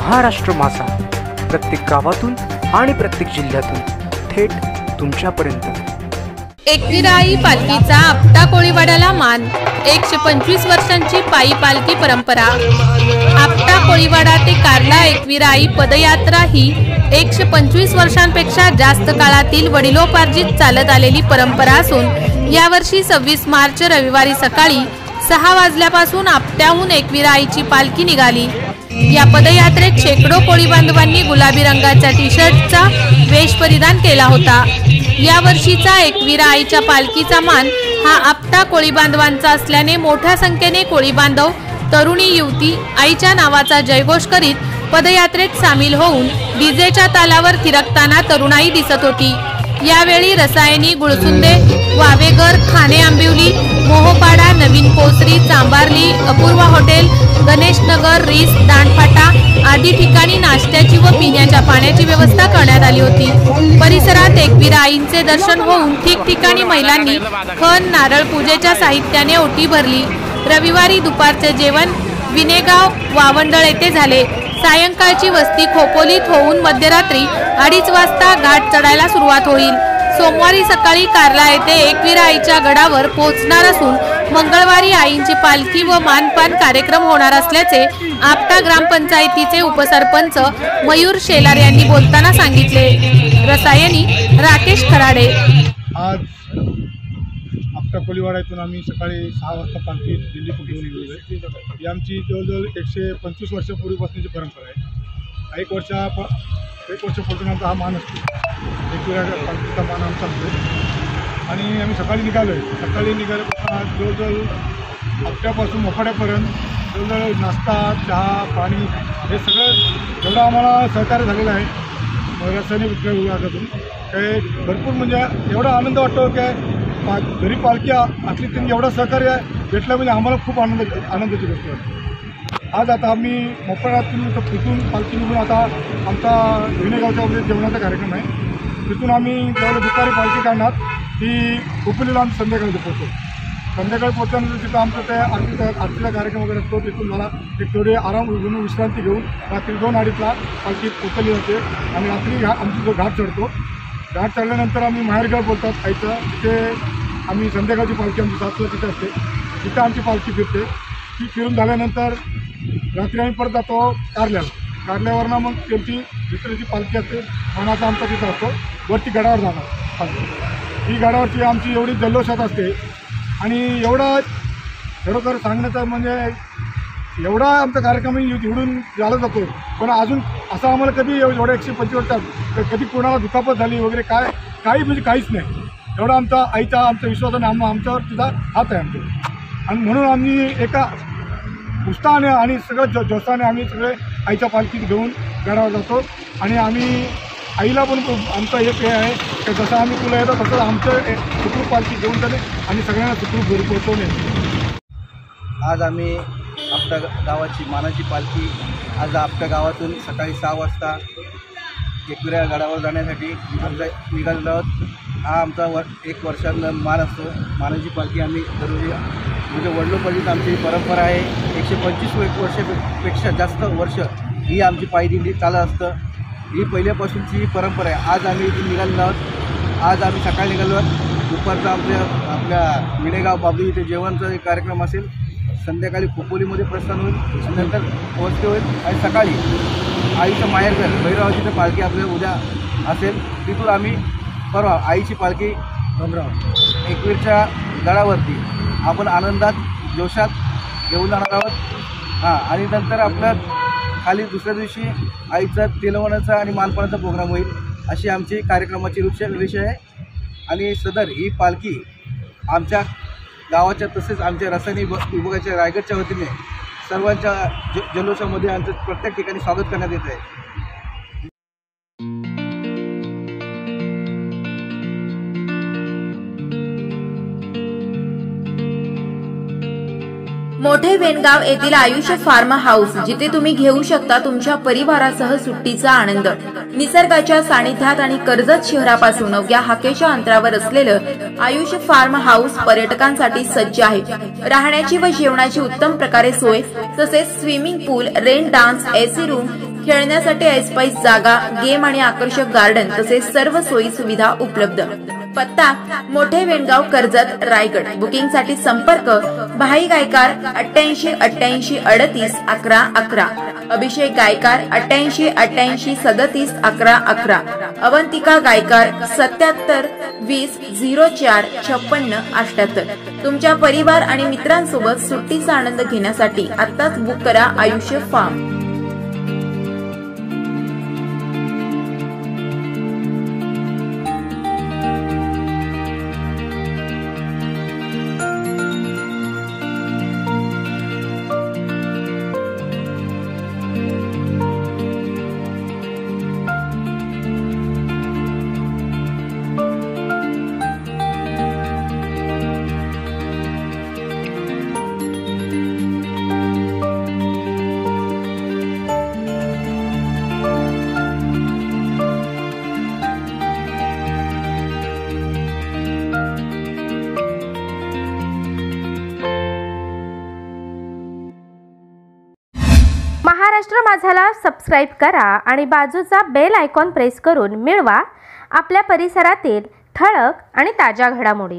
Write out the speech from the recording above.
महाराष्ट्र माझा प्रत्येक गावातून आणि प्रत्येक जिल्ह्यातून थेट तुमच्यापर्यंत। एकविराई पालखीचा आपटा कोळीवाड्याला मान। 125 वर्षांची पायी पालखी परंपरा। आपटा कोळीवाडा ते कार्ला एकविराई पदयात्रा ही 125 वर्षांपेक्षा जास्त काळातील वडिलोपार्जित चालत आलेली परंपरा असून यावर्षी 26 मार्च रविवारी सकाळी 6 वाजल्यापासून आपट्याहून एकविराईची पालखी निघाली। या पदयात्रेत शेकडो कोळी बांधवांनी गुलाबी रंगाच्या टी-शर्टचा वेश परिधान केला होता। या वर्षीचा एकविराईच्या पालखीचा मान हा आपटा कोळी बांधवांचा असल्याने मोठ्या संख्येने कोळी बांधव, तरुणी युवती आईच्या नावाचा जयघोष करीत पदयात्रेत सामील होऊन डीजेच्या तालावर थिरकताना तरुणाई दिसत होती। यावेळी रसायनी, गुळसुंदे, वावेघर, खाणे आंबिवली, मोहोपाडा, नवीन पोसरी, चांबारली, अपूर्वा हॉटेल, गणेश नगर, रीस, दांडफाटा आदी ठिकाणी नाश्त्याची व पिण्याच्या पाण्याची व्यवस्था करण्यात आली होती। परिसरात एकविराईंचे दर्शन होऊन ठिकठिकाणी महिलांनी खण, नारळ पूजेच्या साहित्याने ओटी भरली। रविवारी दुपारचे जेवण विनेगाव वावंडळ येथे झाले। सायंकाळची वस्ती खोपोलीत होऊन मध्यरात्री 2:30 वाजता घाट चढायला सुरुवात होईल। सोमवारी सकाळी कार्ला येथे एकविराईच्या गडावर पोहोचणार असून मंगळवारी आईंची पालखी व मानपान कार्यक्रम होणार असल्याचे आपटा ग्रामपंचायतीचे उपसरपंच मयूर शेलार यांनी बोलताना सांगितले। रसायनी राकेश खराडे। आज आपटा कोळीवाड्यातून आम्ही सकाळी 6 वाजता पालखी दिल्ली घेऊन निघालो आहे। ही आमची जवळजवळ 125 वर्षापूर्वीपासूनची परंपरा आहे। एक वर्षापासून आमचा हा मान असतो, एकविराईच्या पालखीचा मान आमचा असतो। आणि आम्ही सकाळी निघालो आहे। सकाळी निघाल्यापासून जवळजवळ आपट्यापासून मोपाड्यापर्यंत जवळजवळ नाश्ता, चहा, पाणी हे सगळं जेवढं आम्हाला सहकार्य झालेलं आहे रासायनिक विभागातून काय भरपूर म्हणजे एवढा आनंद वाटतो की घरी पालखी असली त्यांनी एवढं सहकार्य भेटलं म्हणजे आम्हाला खूप आनंदाची गोष्ट आहे। आज आता आम्ही मोपाड्यातून तिथून पालखी निघून आता आमचा विनेगावच्या वगैरे जेवणाचा कार्यक्रम आहे। तिथून आम्ही जेव्हा दुपारी पालखी काढणार ती खोपोलीला आम्ही संध्याकाळी पोहोचतो। संध्याकाळी पोहोचल्यानंतर तिथं आमचं ते आरतीचा कार्यक्रम वगैरे असतो। तिथून मला एक थोडी आराम घेऊन विश्रांती घेऊन रात्री 2-2:30ला पालखी पोचली जाते आणि रात्री आमची जो घाट चढतो। घाट चढल्यानंतर आम्ही माहेरगाव बोलतात आईचं, तिथे आम्ही संध्याकाळची पालखी आमची 7ला तिथे असते। तिथं आमची पालखी फिरते। ती फिरून झाल्यानंतर रात्री आम्ही परत जातो कारल्यावरनं मग त्यांची दुसऱ्याची पालखी असते, मानाचा आमचा तिथं असतो। वरती गडावर जाणार पालखी। ही गडावरची आमची एवढी जल्लोषात असते आणि एवढा खरोखर सांगण्याचं म्हणजे एवढा आमचा कार्यक्रम निवडून झाला जातो। पण अजून असं आम्हाला कधी एवढ्या 125 वर्षात कधी कोणाला दुखापत झाली वगैरे काही म्हणजे काहीच नाही। एवढा आमचा विश्वासाने आमच्यावर तिचा हात आहे आमचा। आणि म्हणून आम्ही एका उत्साहाने आणि सगळं जोशाने आम्ही सगळे आईच्या पालखीत घेऊन गडावर जातो। आणि आम्ही आईला पण आमचा एक हे आहे की जसं आम्ही तुला येतो तसं आमचं सुखरूप पालखी घेऊन जाणे आणि सगळ्यांना सुखरूप घरी पोहोचवणे। आज आम्ही आपटा गावाची मानाची पालखी आज आपटा गावातून सकाळी 6 वाजता एकविरा गडावर जाण्यासाठी निघालेलो आहोत। हा आमचा 1 वर्षांचा मान असतो। मानाची पालखी आम्ही दररोज म्हणजे वडिलोपार्जित आमची परंपरा आहे। 125 वर्षापेक्षा जास्त वर्ष ही आमची पायी दिंडी चालत असतं। ही पहिल्यापासूनची परंपरा आहे। आज आम्ही इथून निघालेलो आहोत। आज आम्ही सकाळी निघालो आहोत। दुपारचा आपल्या विनेगाव बाबली इथे जेवणचा एक कार्यक्रम असेल। संध्याकाळी खोपोलीमध्ये प्रस्थान होईल आणि नंतर पोहोचते होईल आणि सकाळी आईचं माहेरघर भैरवाची तर पालखी आपल्या उद्या असेल। तिथून आम्ही परवा आईची पालखी एकवीरच्या गडावरती आपण आनंदात जोशात घेऊन जाणार आहोत। आणि नंतर आपल्या खाली दुसऱ्या दिवशी आईचा तेलवण्याचा आणि मानपानाचा प्रोग्राम होईल अशी आमची कार्यक्रमाची विषय आहे। आणि सदर ही पालखी आमच्या गावाच्या तसेच आमच्या रासायनिक विभागाच्या रायगडच्या वतीने सर्वांच्या जल्लोषामध्ये आमचं प्रत्येक ठिकाणी स्वागत करण्यात येत आहे। मोठे वेणगाव येथील आयुष्य फार्म हाऊस, जिथे तुम्ही घेऊ शकता तुमच्या परिवारासह सुट्टीचा आनंद। निसर्गाच्या सानिध्यात आणि कर्जत शहरापासून अवघ्या हाकेच्या अंतरावर असलेलं आयुष्य फार्म हाऊस पर्यटकांसाठी सज्ज आहे। राहण्याची व जेवणाची उत्तम प्रकारे सोय, तसेच स्विमिंग पूल, रेन डान्स, एसी रूम, खेळण्यासाठी ऐसपैस जागा, गेम आणि आकर्षक गार्डन तसेच सर्व सोयी सुविधा उपलब्ध। पत्ता मोठे वेणगाव, कर्जत, रायगड। बुकिंग साठी संपर्क भाई गायकार 88 88 38 11 11, अभिषेक गायकार 88 88 37 11 11, अवंतिका गायकार 77 20 04 56 78। तुमच्या परिवार आणि मित्रांसोबत सुट्टीचा आनंद घेण्यासाठी आत्ताच बुक करा आयुष्य फार्म। महाराष्ट्र माझाला सबस्क्राईब करा आणि बाजूचा बेल आयकॉन प्रेस करून मिळवा आपल्या परिसरातील ठळक आणि ताज्या घडामोडी।